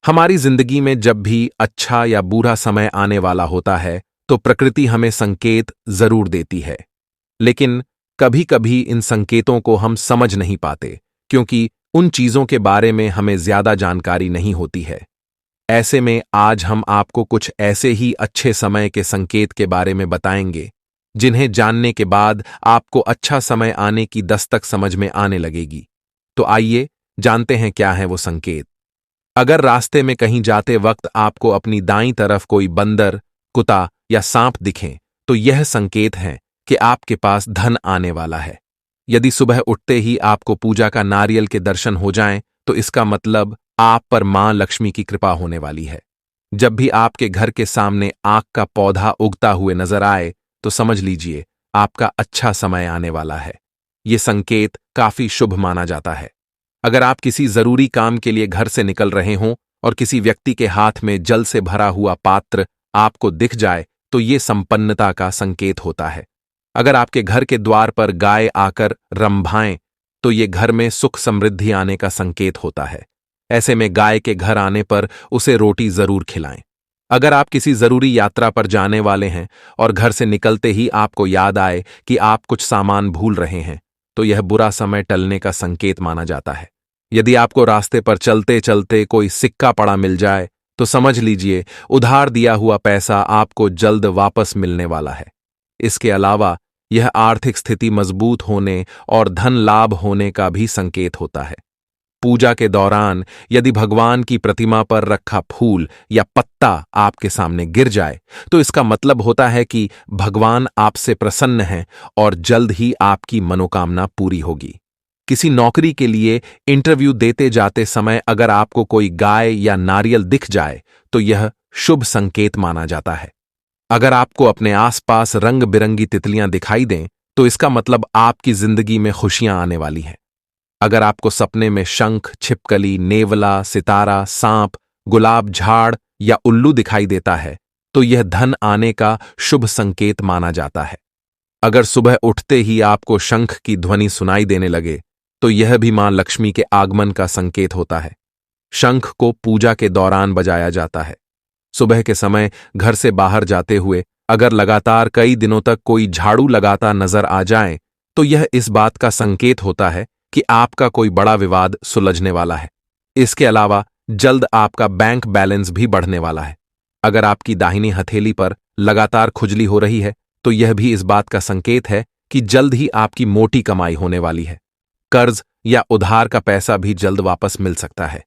हमारी जिंदगी में जब भी अच्छा या बुरा समय आने वाला होता है तो प्रकृति हमें संकेत जरूर देती है। लेकिन कभी-कभी इन संकेतों को हम समझ नहीं पाते क्योंकि उन चीजों के बारे में हमें ज्यादा जानकारी नहीं होती है। ऐसे में आज हम आपको कुछ ऐसे ही अच्छे समय के संकेत के बारे में बताएंगे जिन्हें जानने के बाद आपको अच्छा समय आने की दस्तक समझ में आने लगेगी। तो आइए जानते हैं क्या है वो संकेत। अगर रास्ते में कहीं जाते वक्त आपको अपनी दाईं तरफ कोई बंदर, कुत्ता या सांप दिखें तो यह संकेत है कि आपके पास धन आने वाला है। यदि सुबह उठते ही आपको पूजा का नारियल के दर्शन हो जाएं तो इसका मतलब आप पर मां लक्ष्मी की कृपा होने वाली है। जब भी आपके घर के सामने आक का पौधा उगता हुए नजर आए तो समझ लीजिए आपका अच्छा समय आने वाला है। ये संकेत काफी शुभ माना जाता है। अगर आप किसी जरूरी काम के लिए घर से निकल रहे हों और किसी व्यक्ति के हाथ में जल से भरा हुआ पात्र आपको दिख जाए तो ये संपन्नता का संकेत होता है। अगर आपके घर के द्वार पर गाय आकर रंभाएं तो ये घर में सुख समृद्धि आने का संकेत होता है। ऐसे में गाय के घर आने पर उसे रोटी जरूर खिलाएं। अगर आप किसी जरूरी यात्रा पर जाने वाले हैं और घर से निकलते ही आपको याद आए कि आप कुछ सामान भूल रहे हैं तो यह बुरा समय टलने का संकेत माना जाता है। यदि आपको रास्ते पर चलते चलते कोई सिक्का पड़ा मिल जाए तो समझ लीजिए उधार दिया हुआ पैसा आपको जल्द वापस मिलने वाला है। इसके अलावा यह आर्थिक स्थिति मजबूत होने और धन लाभ होने का भी संकेत होता है। पूजा के दौरान यदि भगवान की प्रतिमा पर रखा फूल या पत्ता आपके सामने गिर जाए तो इसका मतलब होता है कि भगवान आपसे प्रसन्न हैं और जल्द ही आपकी मनोकामना पूरी होगी। किसी नौकरी के लिए इंटरव्यू देते जाते समय अगर आपको कोई गाय या नारियल दिख जाए तो यह शुभ संकेत माना जाता है। अगर आपको अपने आसपास रंग बिरंगी तितलियां दिखाई दें तो इसका मतलब आपकी जिंदगी में खुशियां आने वाली हैं। अगर आपको सपने में शंख, छिपकली, नेवला, सितारा, सांप, गुलाब झाड़ या उल्लू दिखाई देता है तो यह धन आने का शुभ संकेत माना जाता है। अगर सुबह उठते ही आपको शंख की ध्वनि सुनाई देने लगे तो यह भी मां लक्ष्मी के आगमन का संकेत होता है। शंख को पूजा के दौरान बजाया जाता है। सुबह के समय घर से बाहर जाते हुए अगर लगातार कई दिनों तक कोई झाड़ू लगाता नजर आ जाए तो यह इस बात का संकेत होता है कि आपका कोई बड़ा विवाद सुलझने वाला है। इसके अलावा जल्द आपका बैंक बैलेंस भी बढ़ने वाला है। अगर आपकी दाहिनी हथेली पर लगातार खुजली हो रही है तो यह भी इस बात का संकेत है कि जल्द ही आपकी मोटी कमाई होने वाली है। कर्ज या उधार का पैसा भी जल्द वापस मिल सकता है।